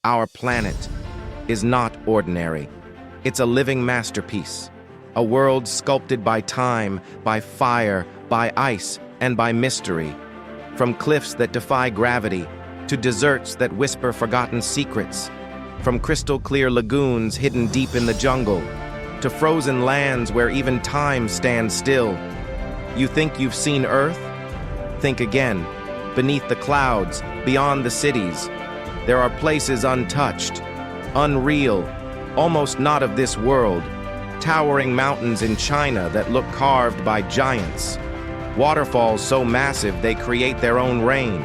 Our planet is not ordinary. It's a living masterpiece, a world sculpted by time, by fire, by ice, and by mystery. From cliffs that defy gravity, to deserts that whisper forgotten secrets. From crystal-clear lagoons hidden deep in the jungle, to frozen lands where even time stands still. You think you've seen Earth? Think again. Beneath the clouds, beyond the cities, there are places untouched, unreal, almost not of this world. Towering mountains in China that look carved by giants. Waterfalls so massive they create their own rain.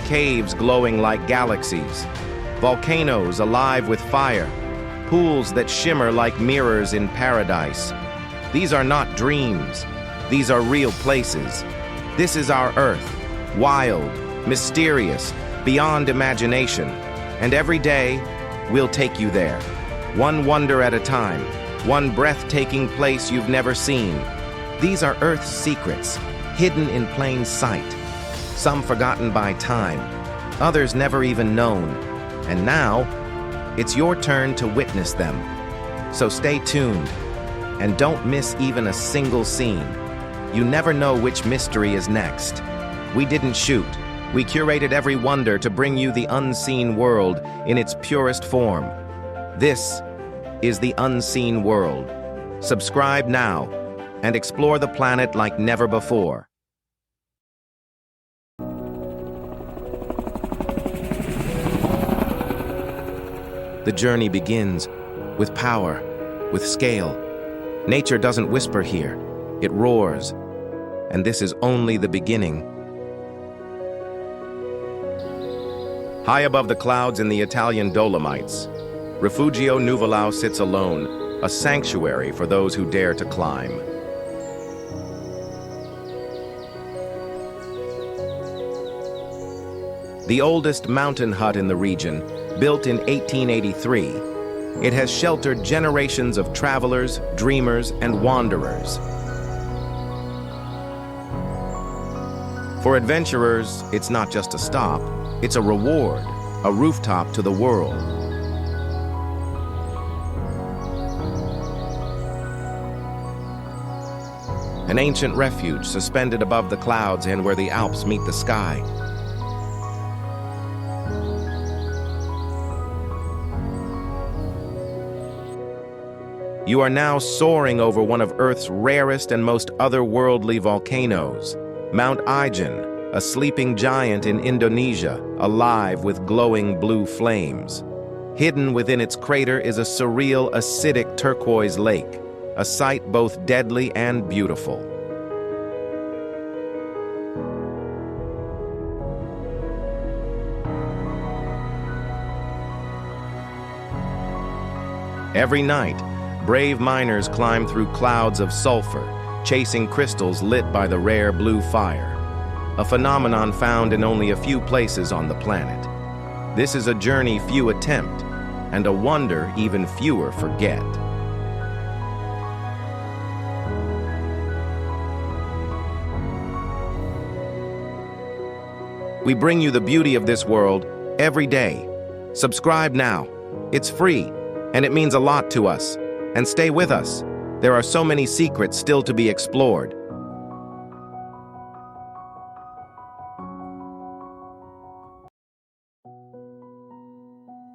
Caves glowing like galaxies. Volcanoes alive with fire. Pools that shimmer like mirrors in paradise. These are not dreams. These are real places. This is our Earth. Wild, mysterious, beyond imagination. And every day, we'll take you there. One wonder at a time. One breathtaking place you've never seen. These are Earth's secrets, hidden in plain sight. Some forgotten by time, others never even known. And now, it's your turn to witness them. So stay tuned, and don't miss even a single scene. You never know which mystery is next. We didn't shoot. We curated every wonder to bring you the unseen world in its purest form. This is the unseen world. Subscribe now and explore the planet like never before. The journey begins with power, with scale. Nature doesn't whisper here, it roars. And this is only the beginning. High above the clouds in the Italian Dolomites, Refugio Nuvolau sits alone, a sanctuary for those who dare to climb. The oldest mountain hut in the region, built in 1883, it has sheltered generations of travelers, dreamers, and wanderers. For adventurers, it's not just a stop, it's a reward, a rooftop to the world. An ancient refuge suspended above the clouds and where the Alps meet the sky. You are now soaring over one of Earth's rarest and most otherworldly volcanoes, Mount Ijen, a sleeping giant in Indonesia, alive with glowing blue flames. Hidden within its crater is a surreal, acidic turquoise lake, a sight both deadly and beautiful. Every night, brave miners climb through clouds of sulfur, chasing crystals lit by the rare blue fire, a phenomenon found in only a few places on the planet. This is a journey few attempt, and a wonder even fewer forget. We bring you the beauty of this world every day. Subscribe now. It's free, and it means a lot to us. And stay with us. There are so many secrets still to be explored.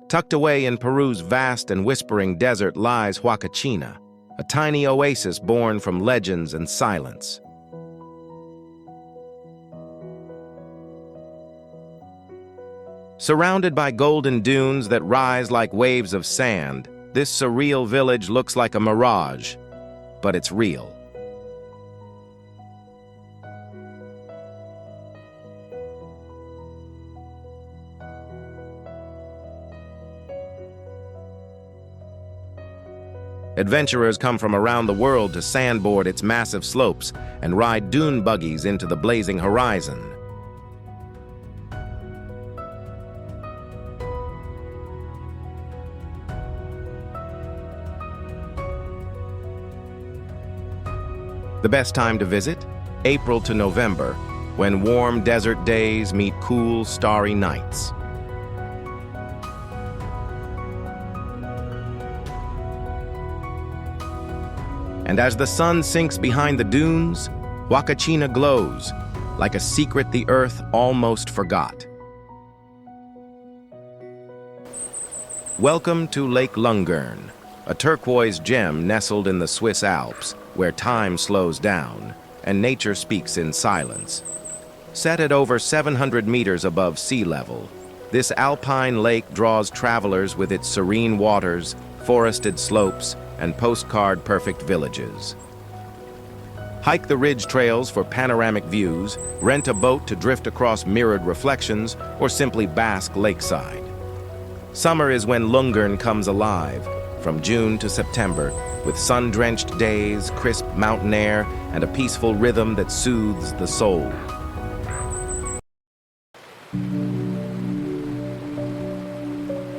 Tucked away in Peru's vast and whispering desert lies Huacachina, a tiny oasis born from legends and silence. Surrounded by golden dunes that rise like waves of sand, this surreal village looks like a mirage, but it's real. Adventurers come from around the world to sandboard its massive slopes and ride dune buggies into the blazing horizon. The best time to visit? April to November, when warm desert days meet cool, starry nights. And as the sun sinks behind the dunes, Wakachina glows, like a secret the earth almost forgot. Welcome to Lake Lungern, a turquoise gem nestled in the Swiss Alps, where time slows down and nature speaks in silence. Set at over 700 meters above sea level, this alpine lake draws travelers with its serene waters, forested slopes, and postcard-perfect villages. Hike the ridge trails for panoramic views, rent a boat to drift across mirrored reflections, or simply bask lakeside. Summer is when Lungern comes alive, from June to September, with sun-drenched days, crisp mountain air, and a peaceful rhythm that soothes the soul.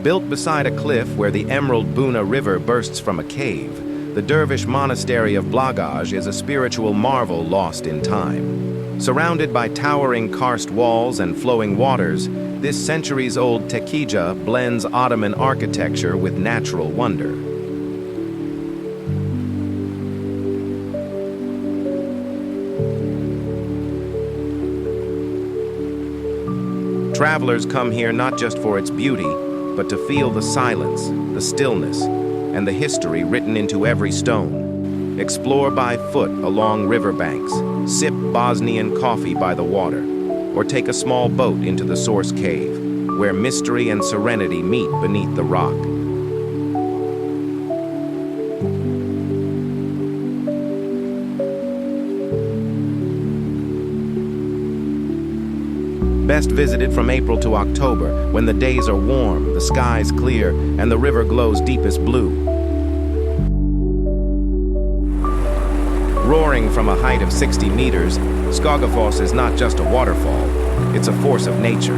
Built beside a cliff where the Emerald Buna River bursts from a cave, the Dervish monastery of Blagaj is a spiritual marvel lost in time. Surrounded by towering karst walls and flowing waters, this centuries-old tekkija blends Ottoman architecture with natural wonder. Travelers come here not just for its beauty, but to feel the silence, the stillness, and the history written into every stone. Explore by foot along riverbanks, sip Bosnian coffee by the water, or take a small boat into the source cave, where mystery and serenity meet beneath the rock. Best visited from April to October, when the days are warm, the skies clear, and the river glows deepest blue. Roaring from a height of 60 meters, Skogafoss is not just a waterfall, it's a force of nature.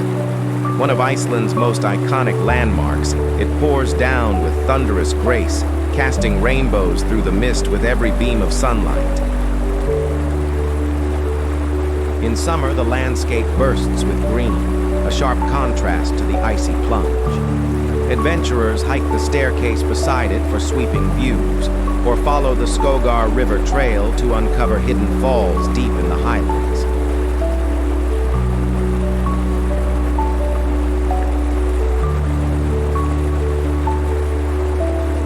One of Iceland's most iconic landmarks, it pours down with thunderous grace, casting rainbows through the mist with every beam of sunlight. In summer, the landscape bursts with green, a sharp contrast to the icy plunge. Adventurers hike the staircase beside it for sweeping views, or follow the Skogar River Trail to uncover hidden falls deep in the highlands.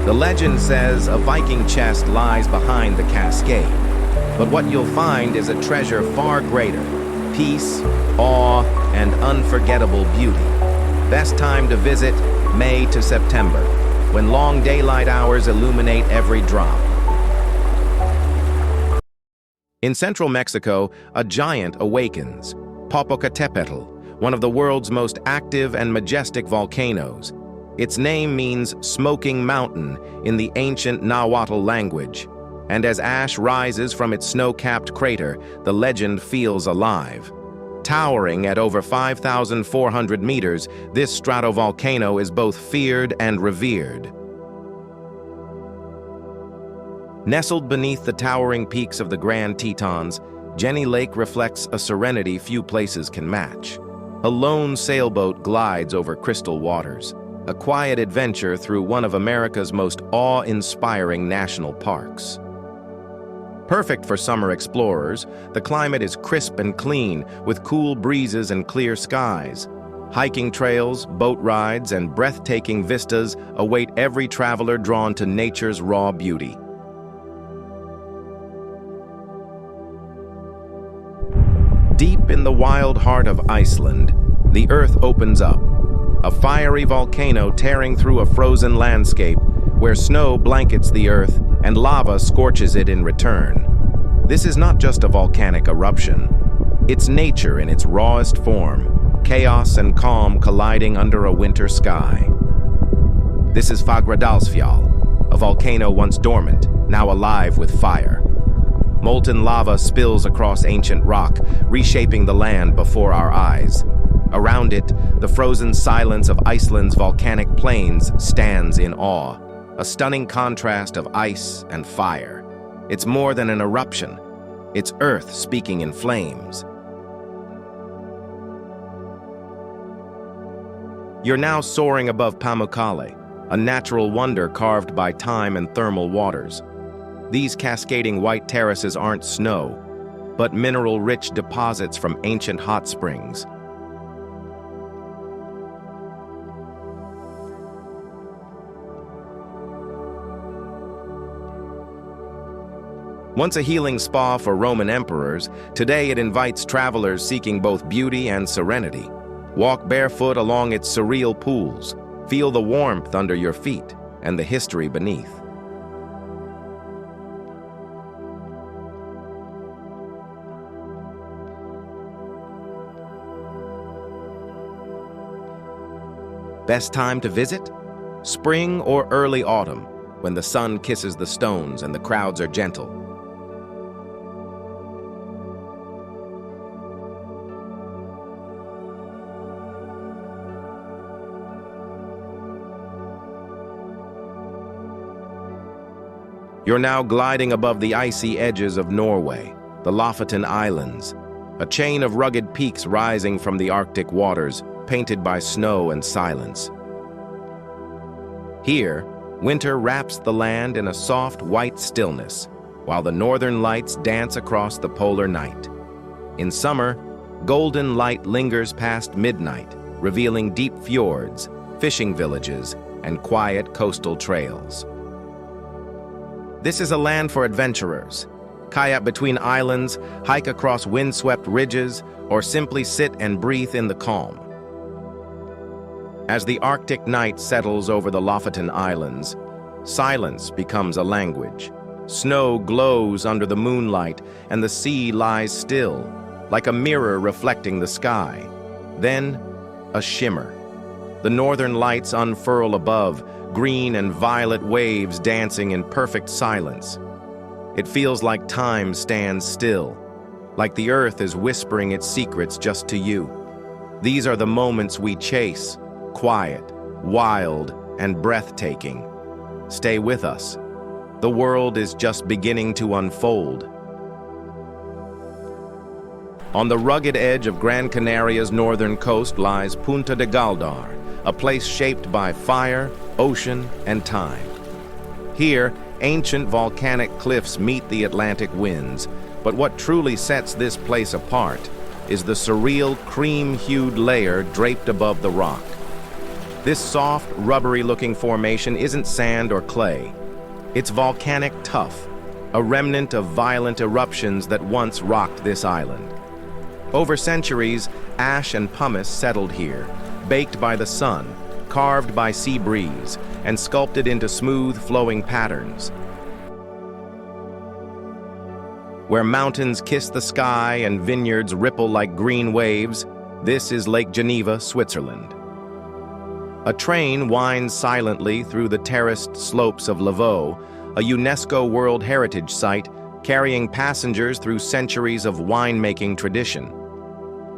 The legend says a Viking chest lies behind the cascade. But what you'll find is a treasure far greater: peace, awe, and unforgettable beauty. Best time to visit, May to September, when long daylight hours illuminate every drop. In central Mexico, a giant awakens, Popocatépetl, one of the world's most active and majestic volcanoes. Its name means smoking mountain in the ancient Nahuatl language. And as ash rises from its snow-capped crater, the legend feels alive. Towering at over 5,400 meters, this stratovolcano is both feared and revered. Nestled beneath the towering peaks of the Grand Tetons, Jenny Lake reflects a serenity few places can match. A lone sailboat glides over crystal waters, a quiet adventure through one of America's most awe-inspiring national parks. Perfect for summer explorers, the climate is crisp and clean, with cool breezes and clear skies. Hiking trails, boat rides, and breathtaking vistas await every traveler drawn to nature's raw beauty. Deep in the wild heart of Iceland, the earth opens up, a fiery volcano tearing through a frozen landscape where snow blankets the earth and lava scorches it in return. This is not just a volcanic eruption. It's nature in its rawest form, chaos and calm colliding under a winter sky. This is Fagradalsfjall, a volcano once dormant, now alive with fire. Molten lava spills across ancient rock, reshaping the land before our eyes. Around it, the frozen silence of Iceland's volcanic plains stands in awe, a stunning contrast of ice and fire. It's more than an eruption. It's Earth speaking in flames. You're now soaring above Pamukkale, a natural wonder carved by time and thermal waters. These cascading white terraces aren't snow, but mineral-rich deposits from ancient hot springs. Once a healing spa for Roman emperors, today it invites travelers seeking both beauty and serenity. Walk barefoot along its surreal pools, feel the warmth under your feet and the history beneath. Best time to visit? Spring or early autumn, when the sun kisses the stones and the crowds are gentle. You're now gliding above the icy edges of Norway, the Lofoten Islands, a chain of rugged peaks rising from the Arctic waters, painted by snow and silence. Here, winter wraps the land in a soft white stillness, while the northern lights dance across the polar night. In summer, golden light lingers past midnight, revealing deep fjords, fishing villages, and quiet coastal trails. This is a land for adventurers. Kayak between islands, hike across windswept ridges, or simply sit and breathe in the calm. As the Arctic night settles over the Lofoten Islands, silence becomes a language. Snow glows under the moonlight, and the sea lies still, like a mirror reflecting the sky. Then, a shimmer. The northern lights unfurl above, green and violet waves dancing in perfect silence. It feels like time stands still, like the earth is whispering its secrets just to you. These are the moments we chase, quiet, wild, and breathtaking. Stay with us. The world is just beginning to unfold. On the rugged edge of Gran Canaria's northern coast lies Punta de Galdar, a place shaped by fire, ocean, and time. Here, ancient volcanic cliffs meet the Atlantic winds, but what truly sets this place apart is the surreal cream-hued layer draped above the rock. This soft, rubbery-looking formation isn't sand or clay. It's volcanic tuff, a remnant of violent eruptions that once rocked this island. Over centuries, ash and pumice settled here, baked by the sun, carved by sea breeze, and sculpted into smooth, flowing patterns. Where mountains kiss the sky and vineyards ripple like green waves, this is Lake Geneva, Switzerland. A train winds silently through the terraced slopes of Lavaux, a UNESCO World Heritage Site carrying passengers through centuries of winemaking tradition.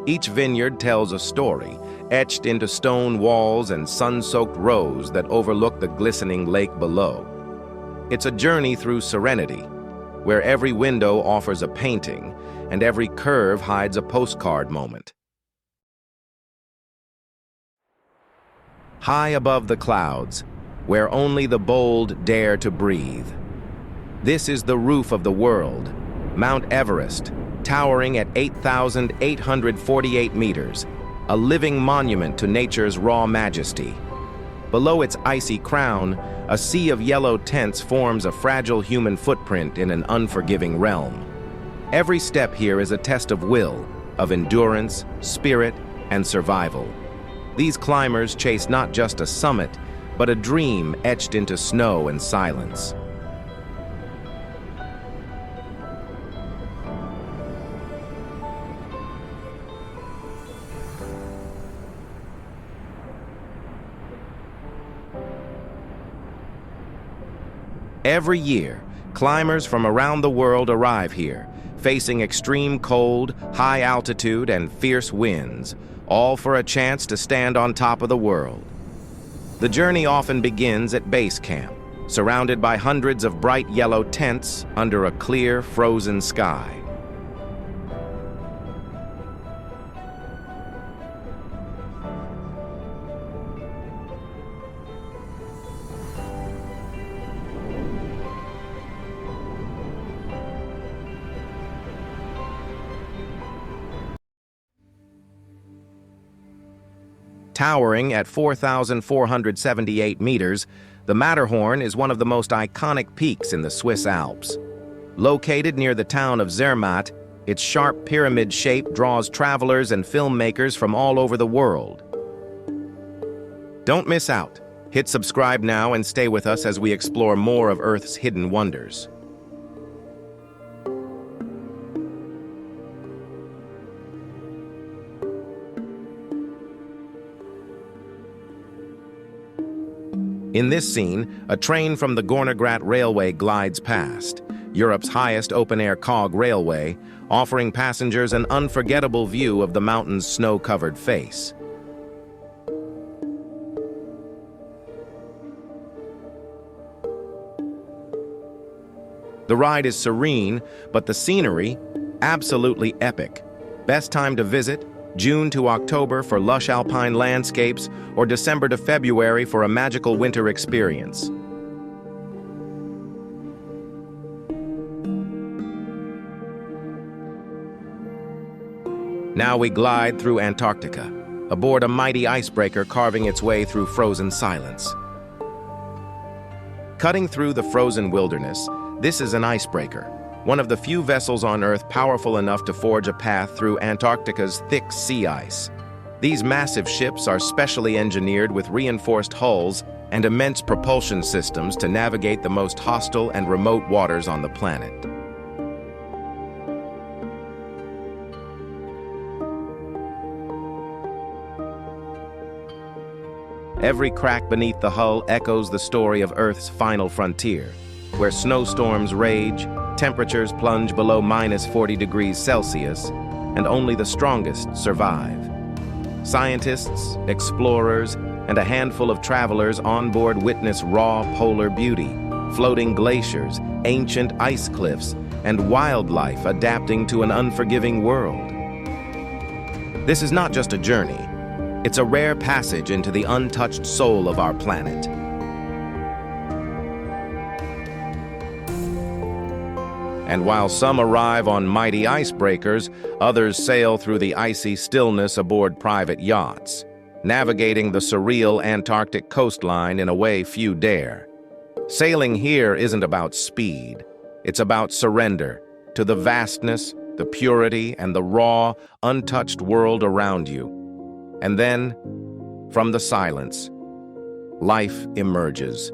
Each vineyard tells a story, etched into stone walls and sun-soaked rows that overlook the glistening lake below. It's a journey through serenity, where every window offers a painting and every curve hides a postcard moment. High above the clouds, where only the bold dare to breathe. This is the roof of the world, Mount Everest, towering at 8,848 meters, a living monument to nature's raw majesty. Below its icy crown, a sea of yellow tents forms a fragile human footprint in an unforgiving realm. Every step here is a test of will, of endurance, spirit, and survival. These climbers chase not just a summit, but a dream etched into snow and silence. Every year, climbers from around the world arrive here, facing extreme cold, high altitude, and fierce winds, all for a chance to stand on top of the world. The journey often begins at base camp, surrounded by hundreds of bright yellow tents under a clear, frozen sky. Towering at 4,478 meters, the Matterhorn is one of the most iconic peaks in the Swiss Alps. Located near the town of Zermatt, its sharp pyramid shape draws travelers and filmmakers from all over the world. Don't miss out. Hit subscribe now and stay with us as we explore more of Earth's hidden wonders. In this scene, a train from the Gornergrat Railway glides past, Europe's highest open-air cog railway, offering passengers an unforgettable view of the mountain's snow-covered face. The ride is serene, but the scenery, absolutely epic. Best time to visit, June to October for lush alpine landscapes, or December to February for a magical winter experience. Now we glide through Antarctica, aboard a mighty icebreaker carving its way through frozen silence. Cutting through the frozen wilderness, this is an icebreaker, one of the few vessels on Earth powerful enough to forge a path through Antarctica's thick sea ice. These massive ships are specially engineered with reinforced hulls and immense propulsion systems to navigate the most hostile and remote waters on the planet. Every crack beneath the hull echoes the story of Earth's final frontier, where snowstorms rage, temperatures plunge below -40 degrees Celsius, and only the strongest survive. Scientists, explorers, and a handful of travelers on board witness raw polar beauty, floating glaciers, ancient ice cliffs, and wildlife adapting to an unforgiving world. This is not just a journey. It's a rare passage into the untouched soul of our planet. And while some arrive on mighty icebreakers, others sail through the icy stillness aboard private yachts, navigating the surreal Antarctic coastline in a way few dare. Sailing here isn't about speed. It's about surrender to the vastness, the purity, and the raw, untouched world around you. And then, from the silence, life emerges.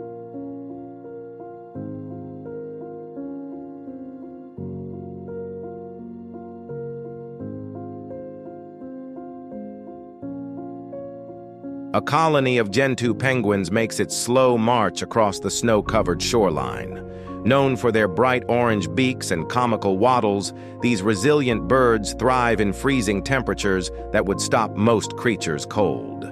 A colony of gentoo penguins makes its slow march across the snow-covered shoreline. Known for their bright orange beaks and comical waddles, these resilient birds thrive in freezing temperatures that would stop most creatures cold.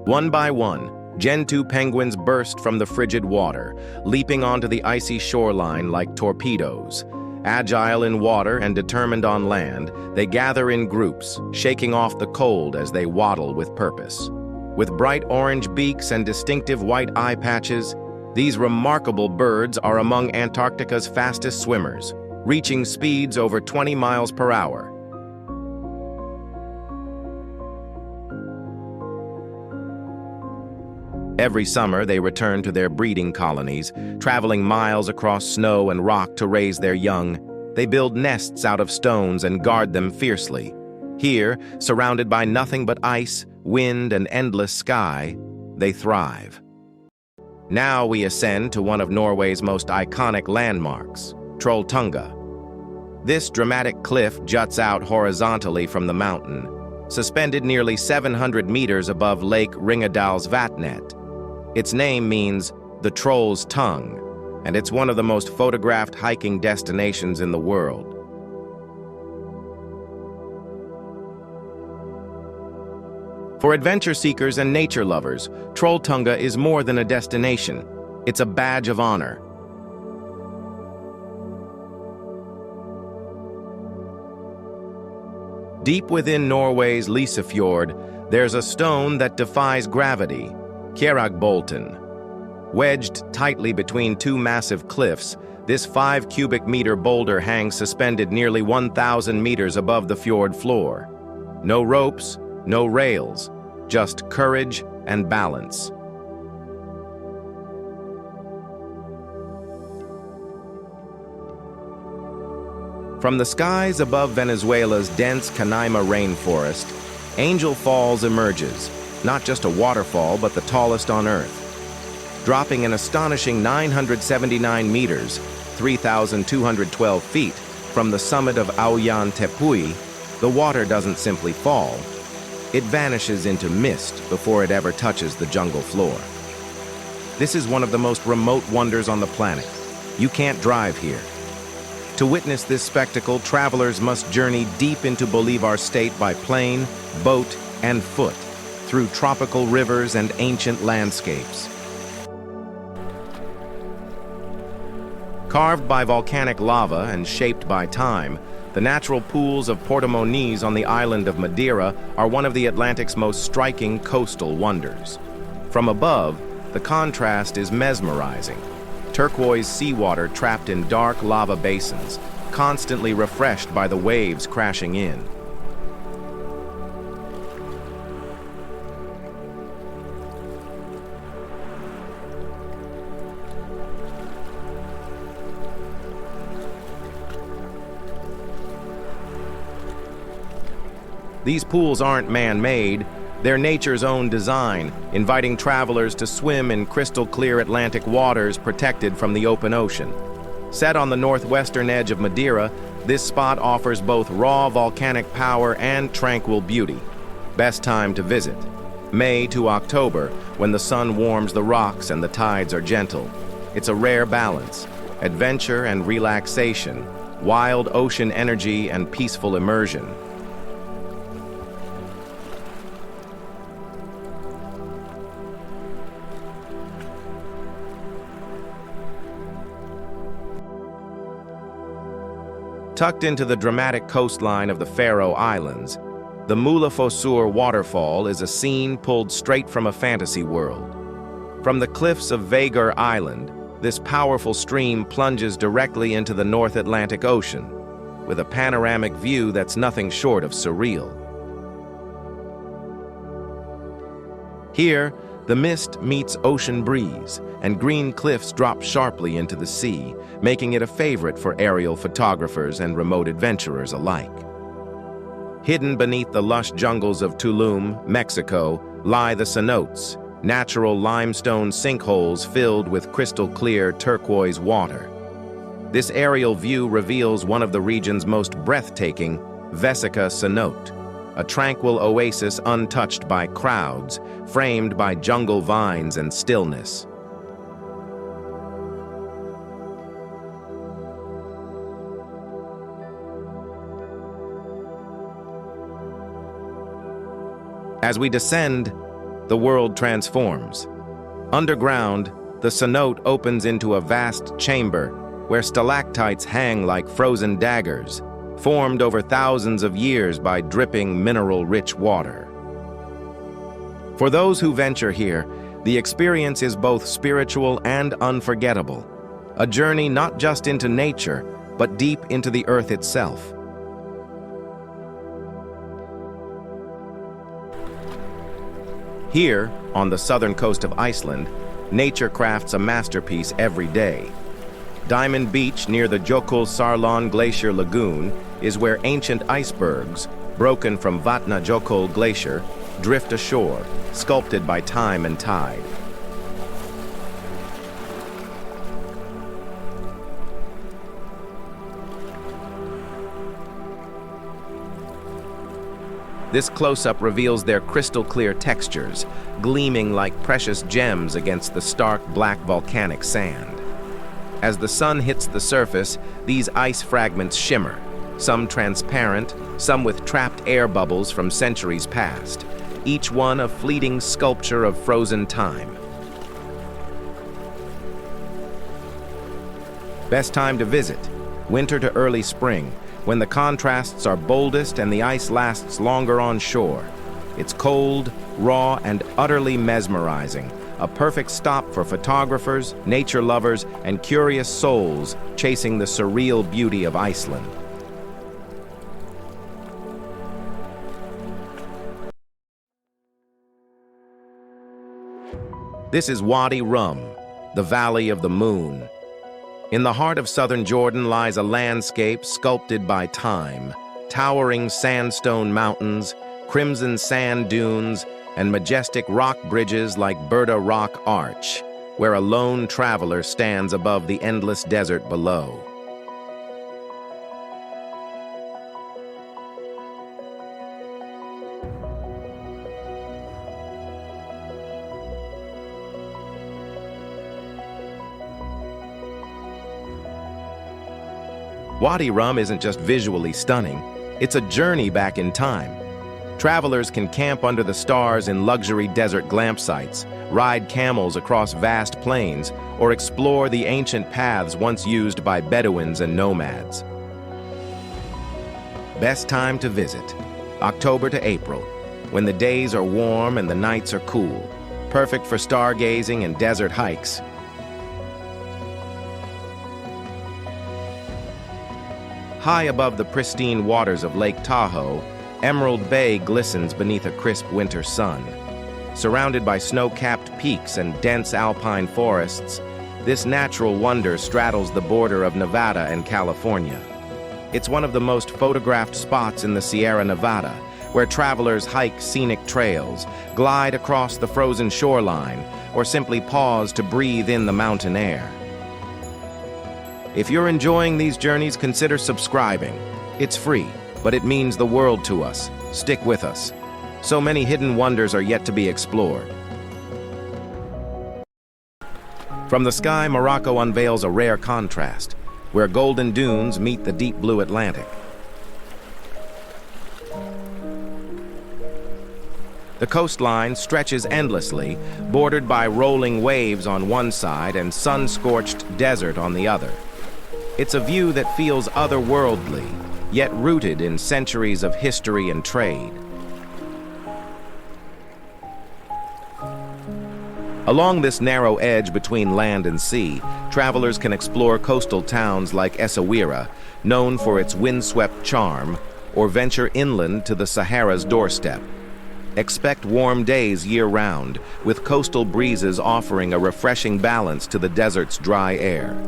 One by one, gentoo penguins burst from the frigid water, leaping onto the icy shoreline like torpedoes. Agile in water and determined on land, they gather in groups, shaking off the cold as they waddle with purpose. With bright orange beaks and distinctive white eye patches, these remarkable birds are among Antarctica's fastest swimmers, reaching speeds over 20 miles per hour. Every summer, they return to their breeding colonies, traveling miles across snow and rock to raise their young. They build nests out of stones and guard them fiercely. Here, surrounded by nothing but ice, wind, and endless sky, they thrive. Now we ascend to one of Norway's most iconic landmarks, Trolltunga. This dramatic cliff juts out horizontally from the mountain, suspended nearly 700 meters above Lake Ringadalsvatnet. Its name means the troll's tongue, and it's one of the most photographed hiking destinations in the world. For adventure seekers and nature lovers, Trolltunga is more than a destination. It's a badge of honor. Deep within Norway's Lysefjord, there's a stone that defies gravity, Kjeragbolten. Wedged tightly between two massive cliffs, this 5 cubic meter boulder hangs suspended nearly 1,000 meters above the fjord floor. No ropes, no rails, just courage and balance. From the skies above Venezuela's dense Canaima rainforest, Angel Falls emerges, not just a waterfall, but the tallest on Earth. Dropping an astonishing 979 meters, 3,212 feet, from the summit of Auyan Tepui, the water doesn't simply fall. It vanishes into mist before it ever touches the jungle floor. This is one of the most remote wonders on the planet. You can't drive here. To witness this spectacle, travelers must journey deep into Bolivar State by plane, boat, and foot, through tropical rivers and ancient landscapes. Carved by volcanic lava and shaped by time, the natural pools of Porto Moniz on the island of Madeira are one of the Atlantic's most striking coastal wonders. From above, the contrast is mesmerizing. Turquoise seawater trapped in dark lava basins, constantly refreshed by the waves crashing in. These pools aren't man-made. They're nature's own design, inviting travelers to swim in crystal-clear Atlantic waters protected from the open ocean. Set on the northwestern edge of Madeira, this spot offers both raw volcanic power and tranquil beauty. Best time to visit: May to October, when the sun warms the rocks and the tides are gentle. It's a rare balance: adventure and relaxation, wild ocean energy and peaceful immersion. Tucked into the dramatic coastline of the Faroe Islands, the Mulafosur waterfall is a scene pulled straight from a fantasy world. From the cliffs of Vagar Island, this powerful stream plunges directly into the North Atlantic Ocean, with a panoramic view that's nothing short of surreal. Here, the mist meets ocean breeze, and green cliffs drop sharply into the sea, making it a favorite for aerial photographers and remote adventurers alike. Hidden beneath the lush jungles of Tulum, Mexico, lie the cenotes, natural limestone sinkholes filled with crystal-clear turquoise water. This aerial view reveals one of the region's most breathtaking Vesica cenote, a tranquil oasis untouched by crowds, framed by jungle vines and stillness. As we descend, the world transforms. Underground, the cenote opens into a vast chamber where stalactites hang like frozen daggers, formed over thousands of years by dripping mineral-rich water. For those who venture here, the experience is both spiritual and unforgettable, a journey not just into nature, but deep into the earth itself. Here, on the southern coast of Iceland, nature crafts a masterpiece every day. Diamond Beach near the Jökulsárlón Glacier Lagoon is where ancient icebergs, broken from Vatnajökull Glacier, drift ashore, sculpted by time and tide. This close-up reveals their crystal-clear textures, gleaming like precious gems against the stark black volcanic sand. As the sun hits the surface, these ice fragments shimmer, some transparent, some with trapped air bubbles from centuries past, each one a fleeting sculpture of frozen time. Best time to visit: winter to early spring, when the contrasts are boldest and the ice lasts longer on shore. It's cold, raw, and utterly mesmerizing, a perfect stop for photographers, nature lovers, and curious souls chasing the surreal beauty of Iceland. This is Wadi Rum, the Valley of the Moon. In the heart of southern Jordan lies a landscape sculpted by time, towering sandstone mountains, crimson sand dunes, and majestic rock bridges like Burda Rock Arch, where a lone traveler stands above the endless desert below. Wadi Rum isn't just visually stunning, it's a journey back in time. Travelers can camp under the stars in luxury desert glamp sites, ride camels across vast plains, or explore the ancient paths once used by Bedouins and nomads. Best time to visit: October to April, when the days are warm and the nights are cool. Perfect for stargazing and desert hikes. High above the pristine waters of Lake Tahoe, Emerald Bay glistens beneath a crisp winter sun. Surrounded by snow-capped peaks and dense alpine forests, this natural wonder straddles the border of Nevada and California. It's one of the most photographed spots in the Sierra Nevada, where travelers hike scenic trails, glide across the frozen shoreline, or simply pause to breathe in the mountain air. If you're enjoying these journeys, consider subscribing. It's free, but it means the world to us. Stick with us. So many hidden wonders are yet to be explored. From the sky, Morocco unveils a rare contrast, where golden dunes meet the deep blue Atlantic. The coastline stretches endlessly, bordered by rolling waves on one side and sun-scorched desert on the other. It's a view that feels otherworldly, yet rooted in centuries of history and trade. Along this narrow edge between land and sea, travelers can explore coastal towns like Essaouira, known for its windswept charm, or venture inland to the Sahara's doorstep. Expect warm days year-round, with coastal breezes offering a refreshing balance to the desert's dry air.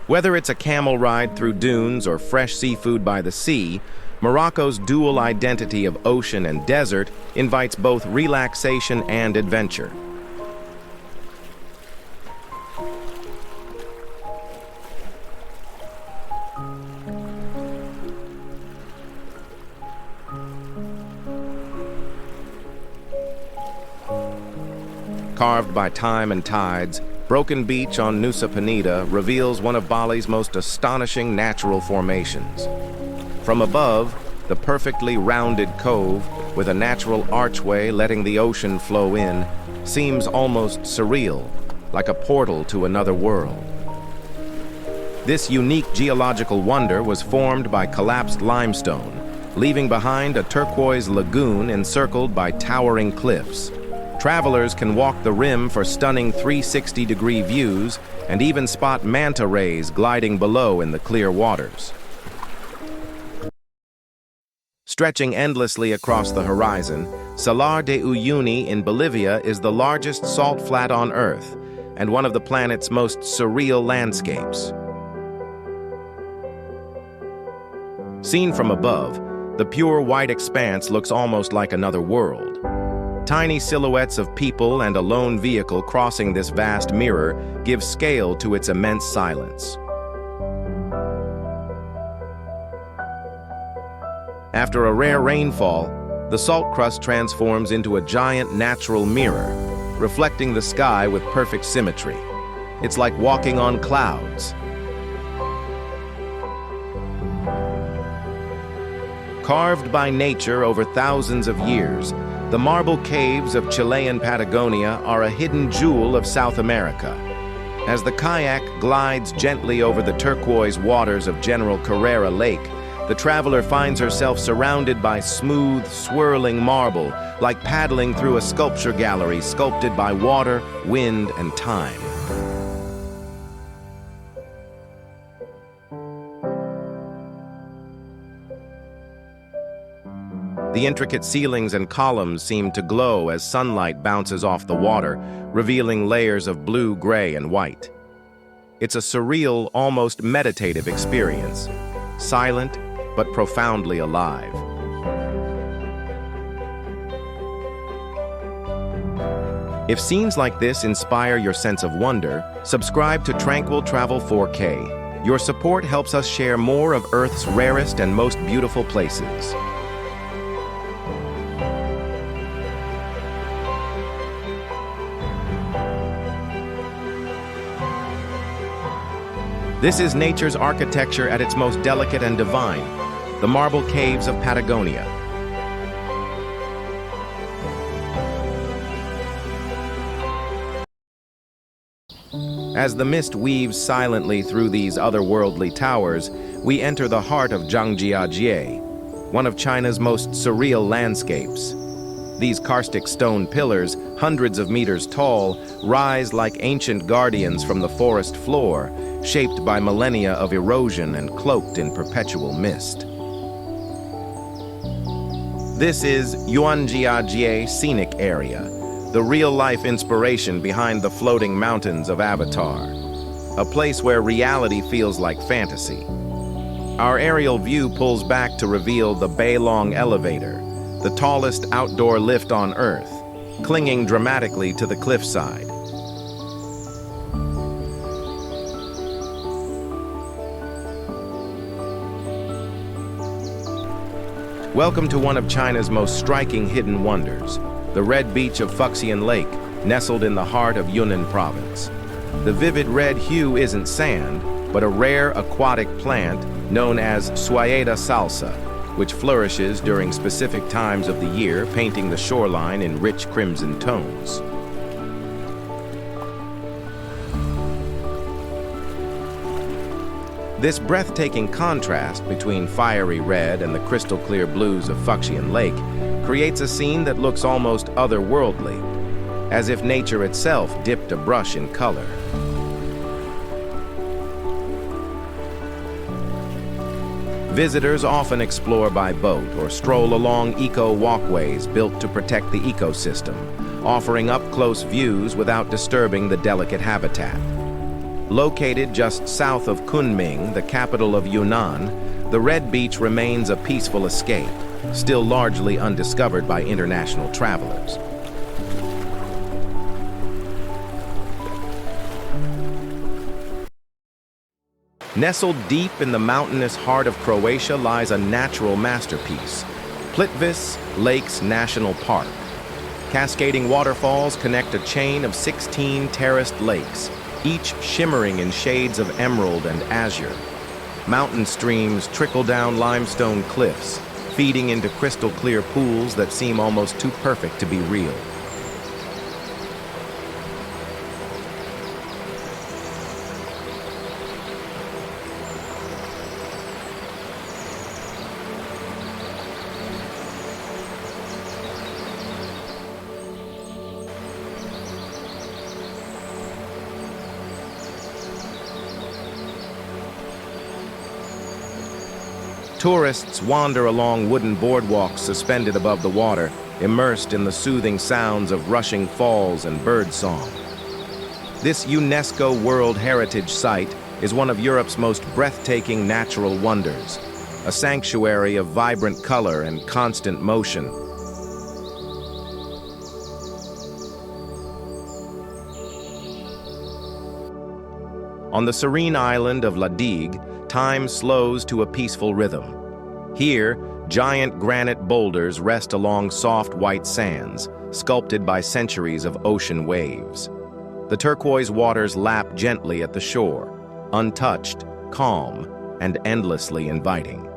Whether it's a camel ride through dunes or fresh seafood by the sea, Morocco's dual identity of ocean and desert invites both relaxation and adventure. Carved by time and tides, Broken Beach on Nusa Penida reveals one of Bali's most astonishing natural formations. From above, the perfectly rounded cove, with a natural archway letting the ocean flow in, seems almost surreal, like a portal to another world. This unique geological wonder was formed by collapsed limestone, leaving behind a turquoise lagoon encircled by towering cliffs. Travelers can walk the rim for stunning 360-degree views and even spot manta rays gliding below in the clear waters. Stretching endlessly across the horizon, Salar de Uyuni in Bolivia is the largest salt flat on Earth and one of the planet's most surreal landscapes. Seen from above, the pure white expanse looks almost like another world. Tiny silhouettes of people and a lone vehicle crossing this vast mirror give scale to its immense silence. After a rare rainfall, the salt crust transforms into a giant natural mirror, reflecting the sky with perfect symmetry. It's like walking on clouds. Carved by nature over thousands of years, the marble caves of Chilean Patagonia are a hidden jewel of South America. As the kayak glides gently over the turquoise waters of General Carrera Lake, the traveler finds herself surrounded by smooth, swirling marble, like paddling through a sculpture gallery sculpted by water, wind, and time. The intricate ceilings and columns seem to glow as sunlight bounces off the water, revealing layers of blue, gray, and white. It's a surreal, almost meditative experience, silent but profoundly alive. If scenes like this inspire your sense of wonder, subscribe to Tranquil Travel 4K. Your support helps us share more of Earth's rarest and most beautiful places. This is nature's architecture at its most delicate and divine, the marble caves of Patagonia. As the mist weaves silently through these otherworldly towers, we enter the heart of Zhangjiajie, one of China's most surreal landscapes. These karstic stone pillars, hundreds of meters tall, rise like ancient guardians from the forest floor, shaped by millennia of erosion and cloaked in perpetual mist. This is Zhangjiajie Scenic Area, the real-life inspiration behind the floating mountains of Avatar, a place where reality feels like fantasy. Our aerial view pulls back to reveal the Beilong Elevator, the tallest outdoor lift on Earth, clinging dramatically to the cliffside. Welcome to one of China's most striking hidden wonders, the red beach of Fuxian Lake, nestled in the heart of Yunnan province. The vivid red hue isn't sand, but a rare aquatic plant known as Suaeda salsa, which flourishes during specific times of the year, painting the shoreline in rich crimson tones. This breathtaking contrast between fiery red and the crystal-clear blues of Fuxian Lake creates a scene that looks almost otherworldly, as if nature itself dipped a brush in color. Visitors often explore by boat or stroll along eco-walkways built to protect the ecosystem, offering up-close views without disturbing the delicate habitat. Located just south of Kunming, the capital of Yunnan, the Red Beach remains a peaceful escape, still largely undiscovered by international travelers. Nestled deep in the mountainous heart of Croatia lies a natural masterpiece, Plitvice Lakes National Park. Cascading waterfalls connect a chain of 16 terraced lakes, each shimmering in shades of emerald and azure. Mountain streams trickle down limestone cliffs, feeding into crystal-clear pools that seem almost too perfect to be real. Tourists wander along wooden boardwalks suspended above the water, immersed in the soothing sounds of rushing falls and birdsong. This UNESCO World Heritage Site is one of Europe's most breathtaking natural wonders, a sanctuary of vibrant color and constant motion. On the serene island of La Digue, time slows to a peaceful rhythm. Here, giant granite boulders rest along soft white sands, sculpted by centuries of ocean waves. The turquoise waters lap gently at the shore, untouched, calm, and endlessly inviting.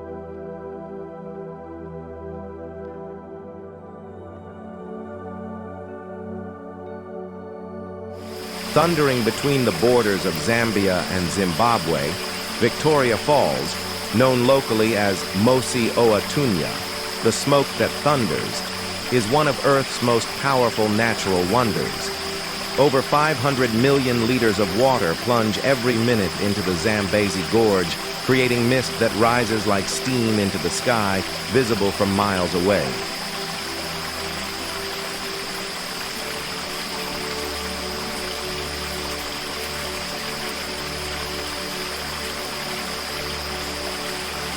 Thundering between the borders of Zambia and Zimbabwe, Victoria Falls, known locally as Mosi Oa-Tunya, the smoke that thunders, is one of Earth's most powerful natural wonders. Over 500 million liters of water plunge every minute into the Zambezi Gorge, creating mist that rises like steam into the sky, visible from miles away.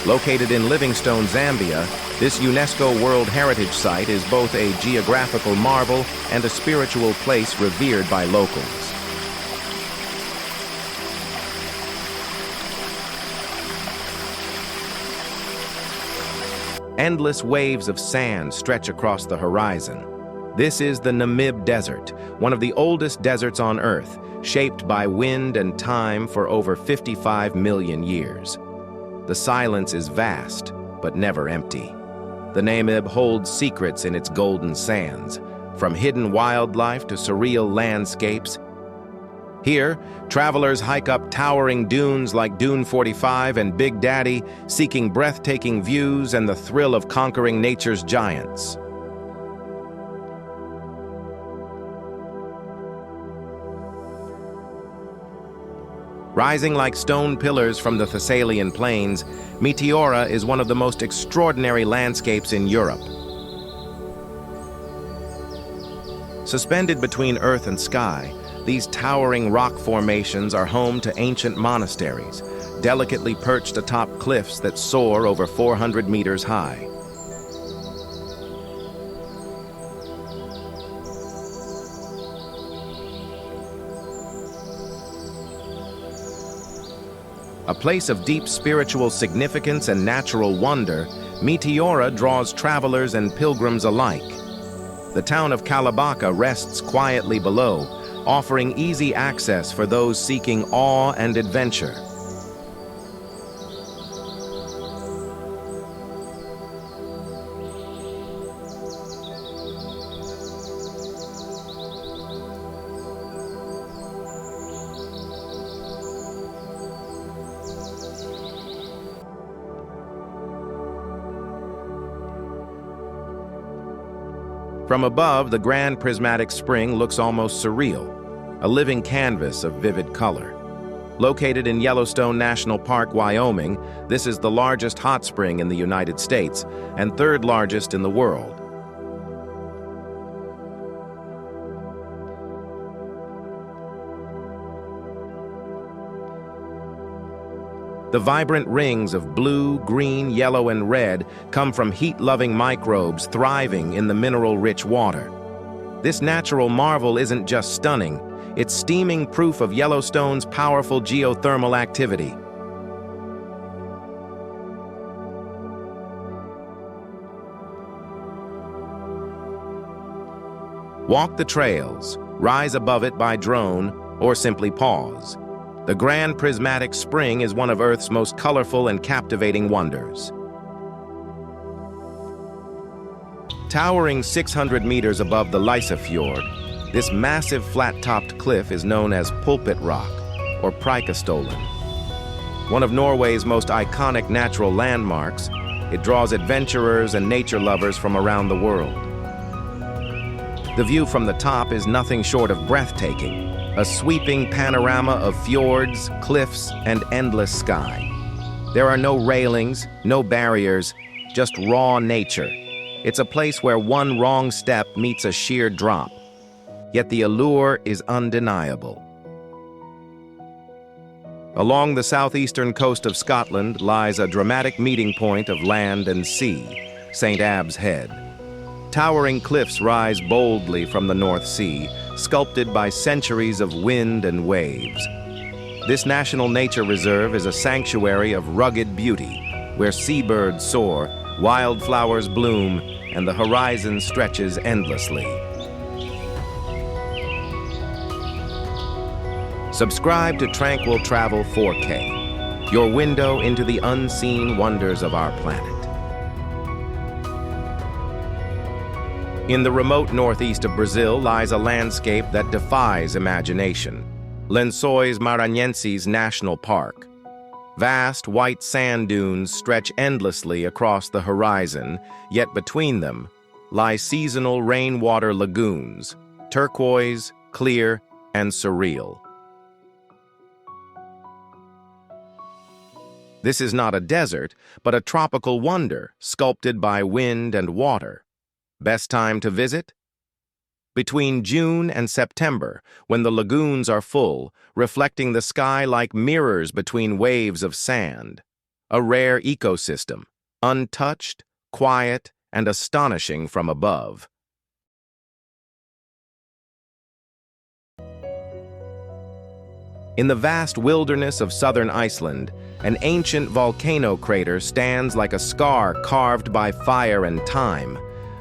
Located in Livingstone, Zambia, this UNESCO World Heritage Site is both a geographical marvel and a spiritual place revered by locals. Endless waves of sand stretch across the horizon. This is the Namib Desert, one of the oldest deserts on Earth, shaped by wind and time for over 55 million years. The silence is vast, but never empty. The Namib holds secrets in its golden sands, from hidden wildlife to surreal landscapes. Here, travelers hike up towering dunes like Dune 45 and Big Daddy, seeking breathtaking views and the thrill of conquering nature's giants. Rising like stone pillars from the Thessalian plains, Meteora is one of the most extraordinary landscapes in Europe. Suspended between earth and sky, these towering rock formations are home to ancient monasteries, delicately perched atop cliffs that soar over 400 meters high. A place of deep spiritual significance and natural wonder, Meteora draws travelers and pilgrims alike. The town of Kalabaka rests quietly below, offering easy access for those seeking awe and adventure. From above, the Grand Prismatic Spring looks almost surreal, a living canvas of vivid color. Located in Yellowstone National Park, Wyoming, this is the largest hot spring in the United States and third largest in the world. The vibrant rings of blue, green, yellow, and red come from heat-loving microbes thriving in the mineral-rich water. This natural marvel isn't just stunning, it's steaming proof of Yellowstone's powerful geothermal activity. Walk the trails, rise above it by drone, or simply pause. The Grand Prismatic Spring is one of Earth's most colorful and captivating wonders. Towering 600 meters above the Lysefjord, this massive flat-topped cliff is known as Pulpit Rock, or Preikestolen. One of Norway's most iconic natural landmarks, it draws adventurers and nature lovers from around the world. The view from the top is nothing short of breathtaking, a sweeping panorama of fjords, cliffs, and endless sky. There are no railings, no barriers, just raw nature. It's a place where one wrong step meets a sheer drop. Yet the allure is undeniable. Along the southeastern coast of Scotland lies a dramatic meeting point of land and sea, St. Abb's Head. Towering cliffs rise boldly from the North Sea, sculpted by centuries of wind and waves. This national nature reserve is a sanctuary of rugged beauty, where seabirds soar, wildflowers bloom, and the horizon stretches endlessly. Subscribe to Tranquil Travel 4K, your window into the unseen wonders of our planet. In the remote northeast of Brazil lies a landscape that defies imagination, Lençóis Maranhenses National Park. Vast white sand dunes stretch endlessly across the horizon, yet between them lie seasonal rainwater lagoons, turquoise, clear, and surreal. This is not a desert, but a tropical wonder sculpted by wind and water. Best time to visit? Between June and September, when the lagoons are full, reflecting the sky like mirrors between waves of sand. A rare ecosystem, untouched, quiet, and astonishing from above. In the vast wilderness of southern Iceland, an ancient volcano crater stands like a scar carved by fire and time,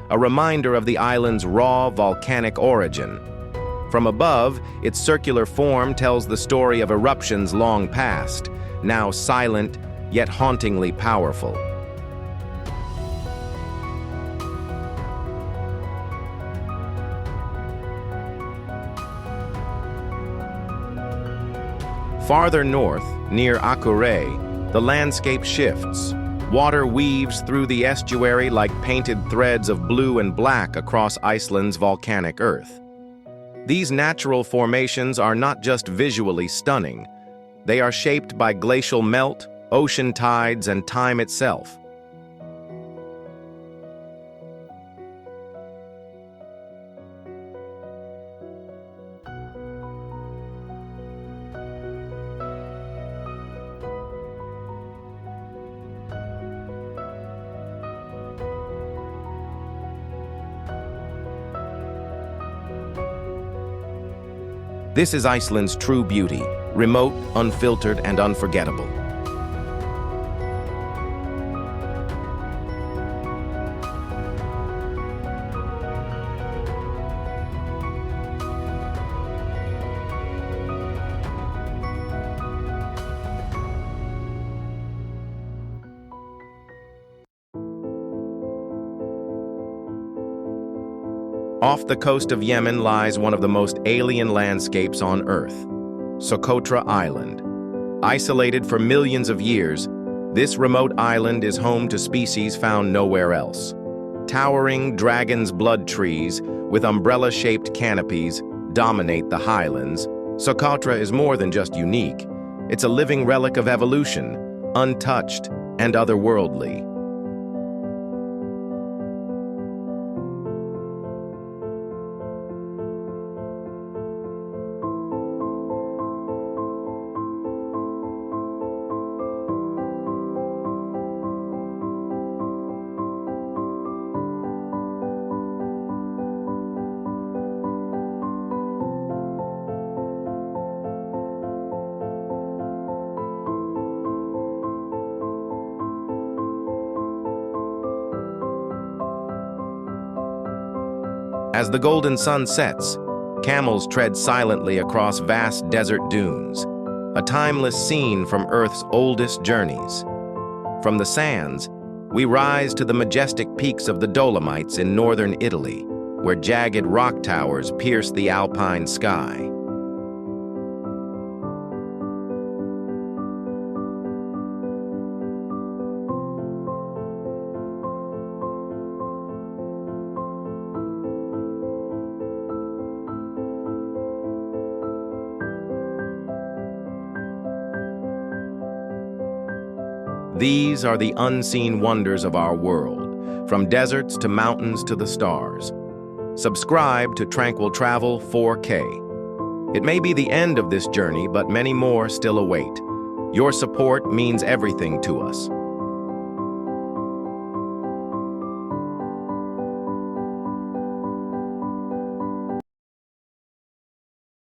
a reminder of the island's raw volcanic origin. From above, its circular form tells the story of eruptions long past, now silent yet hauntingly powerful. Farther north, near Akure, the landscape shifts. Water weaves through the estuary like painted threads of blue and black across Iceland's volcanic earth. These natural formations are not just visually stunning. They are shaped by glacial melt, ocean tides, and time itself. This is Iceland's true beauty, remote, unfiltered, and unforgettable. Off the coast of Yemen lies one of the most alien landscapes on Earth, Socotra Island. Isolated for millions of years, this remote island is home to species found nowhere else. Towering dragon's blood trees with umbrella-shaped canopies dominate the highlands. Socotra is more than just unique. It's a living relic of evolution, untouched and otherworldly. As the golden sun sets, camels tread silently across vast desert dunes, a timeless scene from Earth's oldest journeys. From the sands, we rise to the majestic peaks of the Dolomites in northern Italy, where jagged rock towers pierce the Alpine sky. These are the unseen wonders of our world, from deserts to mountains to the stars. Subscribe to Tranquil Travel 4K. It may be the end of this journey, but many more still await. Your support means everything to us.